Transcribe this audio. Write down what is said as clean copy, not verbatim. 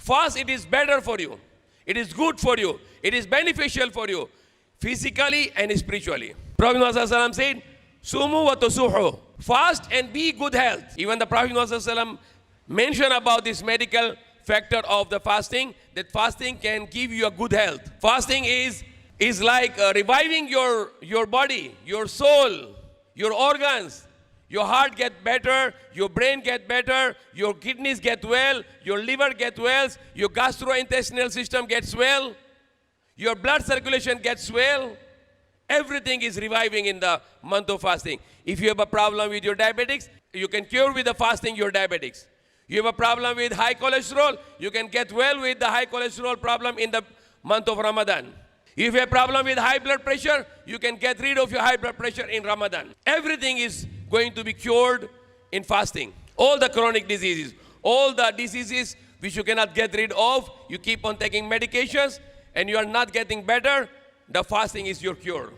Fast, it is better for you. It is good for you. It is beneficial for you, physically and spiritually. Prophet Muhammad said, Sumu wa tusuhu. Fast and be good health. Even the Prophet Muhammad mentioned about this medical factor of the fasting, that fasting can give you a good health. Fasting is like reviving your body, your soul, your organs. Your heart get better, your brain get better, your kidneys get well, your liver get well, your gastrointestinal system gets well, your blood circulation gets well. Everything is reviving in the month of fasting. If you have a problem with your diabetics, you can cure with the fasting your diabetics. You have a problem with high cholesterol, you can get well with the high cholesterol problem in the month of Ramadan. If you have a problem with high blood pressure, you can get rid of your high blood pressure in Ramadan. Everything is going to be cured in fasting. All the chronic diseases, all the diseases which you cannot get rid of, you keep on taking medications and you are not getting better, the fasting is your cure.